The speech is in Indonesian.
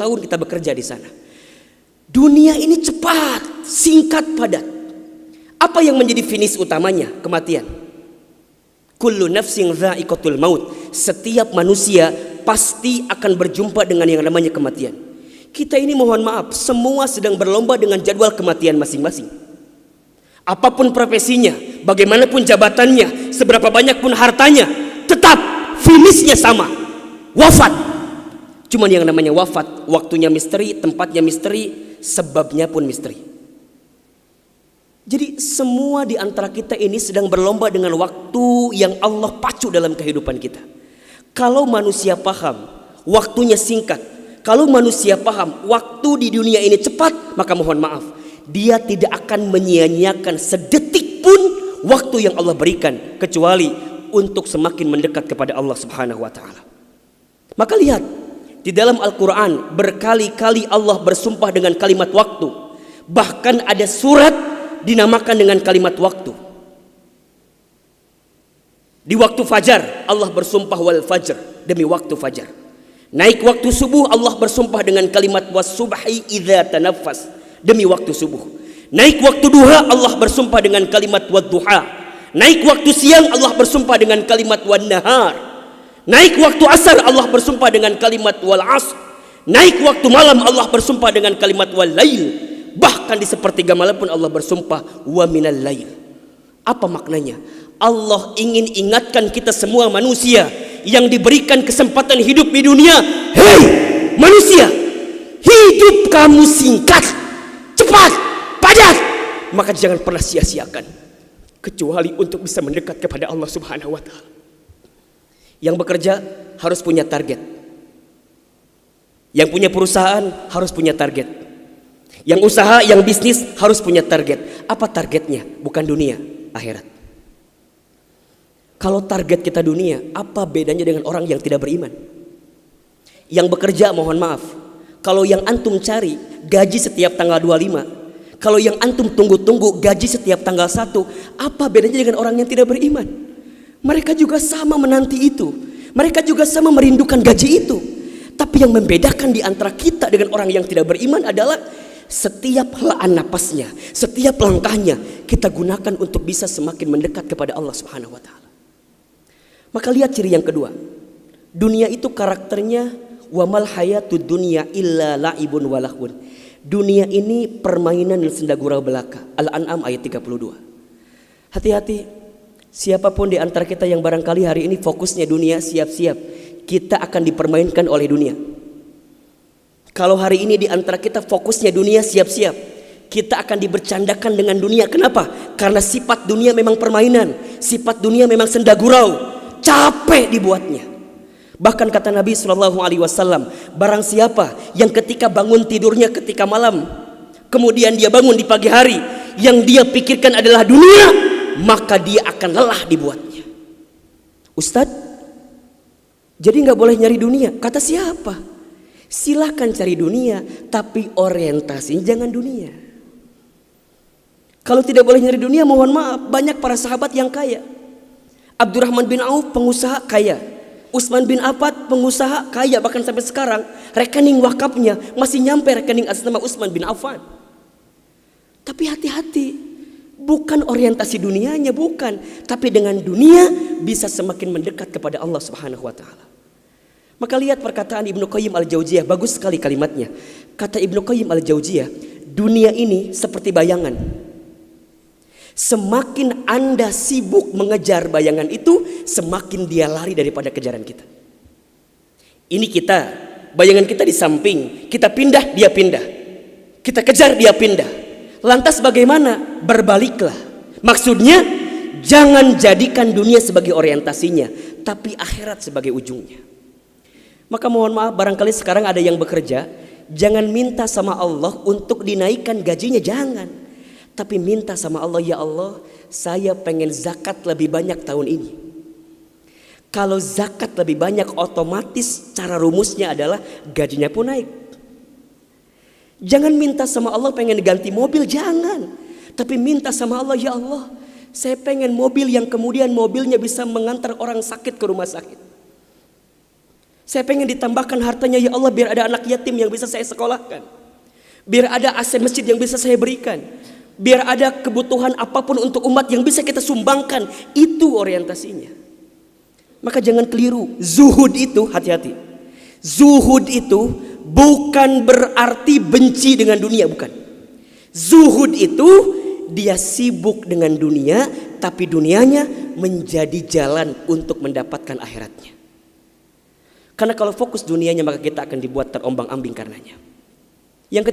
tahun kita bekerja di sana. Dunia ini cepat, singkat, padat. Apa yang menjadi finish utamanya? Kematian. Kullu nafsin dha'iqatul maut. Setiap manusia pasti akan berjumpa dengan yang namanya kematian. Kita ini mohon maaf, semua sedang berlomba dengan jadwal kematian masing-masing. Apapun profesinya, bagaimanapun jabatannya, seberapa banyak pun hartanya, tetap finishnya sama, wafat. Cuman yang namanya wafat, waktunya misteri, tempatnya misteri, sebabnya pun misteri. Jadi semua di antara kita ini sedang berlomba dengan waktu yang Allah pacu dalam kehidupan kita. Kalau manusia paham waktunya singkat, kalau manusia paham waktu di dunia ini cepat, maka mohon maaf, dia tidak akan menyia-nyiakan sedetik pun waktu yang Allah berikan, kecuali untuk semakin mendekat kepada Allah Subhanahu wa taala. Maka lihat, di dalam Al-Quran berkali-kali Allah bersumpah dengan kalimat waktu. Bahkan ada surat dinamakan dengan kalimat waktu. Di waktu fajar Allah bersumpah wal fajr, demi waktu fajar. Naik waktu subuh Allah bersumpah dengan kalimat was-subhi idza tanaffas, demi waktu subuh. Naik waktu duha Allah bersumpah dengan kalimat wad-duha. Naik waktu siang Allah bersumpah dengan kalimat wan-nahar. Naik waktu asar Allah bersumpah dengan kalimat wal asr. Naik waktu malam Allah bersumpah dengan kalimat wal lail. Bahkan di sepertiga malam pun Allah bersumpah wa minal lail. Apa maknanya? Allah ingin ingatkan kita semua manusia yang diberikan kesempatan hidup di dunia. Hei manusia, hidup kamu singkat, cepat, padat, maka jangan pernah sia-siakan, kecuali untuk bisa mendekat kepada Allah Subhanahu wa taala. Yang bekerja harus punya target. Yang punya perusahaan harus punya target. Yang usaha, yang bisnis harus punya target. Apa targetnya? Bukan dunia, akhirat. Kalau target kita dunia, apa bedanya dengan orang yang tidak beriman? Yang bekerja mohon maaf, kalau yang antum cari gaji setiap tanggal 25, kalau yang antum tunggu-tunggu gaji setiap tanggal 1, apa bedanya dengan orang yang tidak beriman? Mereka juga sama menanti itu. Mereka juga sama merindukan gaji itu. Tapi yang membedakan di antara kita dengan orang yang tidak beriman adalah setiap helaan napasnya, setiap langkahnya kita gunakan untuk bisa semakin mendekat kepada Allah Subhanahu wa taala. Maka lihat ciri yang kedua. Dunia itu karakternya wamal hayatud dunya illa laibun walahun. Dunia ini permainan dan senda gurau belaka. Al-An'am ayat 32. Hati-hati. Siapapun di antara kita yang barangkali hari ini fokusnya dunia, siap-siap kita akan dipermainkan oleh dunia. Kalau hari ini di antara kita fokusnya dunia, siap-siap kita akan dibercandakan dengan dunia. Kenapa? Karena sifat dunia memang permainan, sifat dunia memang senda gurau, capek dibuatnya. Bahkan kata Nabi SAW, barang siapa yang ketika bangun tidurnya ketika malam, kemudian dia bangun di pagi hari, yang dia pikirkan adalah dunia, maka dia akan lelah dibuatnya. Ustadz, jadi nggak boleh nyari dunia? Kata siapa? Silahkan cari dunia, tapi orientasinya jangan dunia. Kalau tidak boleh nyari dunia, mohon maaf, banyak para sahabat yang kaya. Abdurrahman bin Auf pengusaha kaya, Utsman bin Affan pengusaha kaya, bahkan sampai sekarang rekening wakafnya masih nyampe rekening atas nama Utsman bin Affan. Tapi hati-hati, bukan orientasi dunianya, bukan, tapi dengan dunia bisa semakin mendekat kepada Allah Subhanahu wa taala. Maka lihat perkataan Ibnu Qayyim al-Jauziyah, bagus sekali kalimatnya. Kata Ibnu Qayyim al-Jauziyah, dunia ini seperti bayangan. Semakin Anda sibuk mengejar bayangan itu, semakin dia lari daripada kejaran kita. Ini kita, bayangan kita di samping, kita pindah, dia pindah. Kita kejar, dia pindah. Lantas bagaimana? Berbaliklah. Maksudnya jangan jadikan dunia sebagai orientasinya, tapi akhirat sebagai ujungnya. Maka mohon maaf, barangkali sekarang ada yang bekerja, jangan minta sama Allah untuk dinaikkan gajinya, jangan. Tapi minta sama Allah, ya Allah, saya pengen zakat lebih banyak tahun ini. Kalau zakat lebih banyak, otomatis cara rumusnya adalah gajinya pun naik. Jangan minta sama Allah pengen ganti mobil, jangan. Tapi minta sama Allah, ya Allah, saya pengen mobil yang kemudian mobilnya bisa mengantar orang sakit ke rumah sakit. Saya pengen ditambahkan hartanya ya Allah biar ada anak yatim yang bisa saya sekolahkan. Biar ada AC masjid yang bisa saya berikan. Biar ada kebutuhan apapun untuk umat yang bisa kita sumbangkan. Itu orientasinya. Maka jangan keliru. Zuhud itu, hati-hati. Zuhud itu bukan berarti benci dengan dunia, bukan. Zuhud itu dia sibuk dengan dunia, tapi dunianya menjadi jalan untuk mendapatkan akhiratnya. Karena kalau fokus dunianya maka kita akan dibuat terombang-ambing karenanya.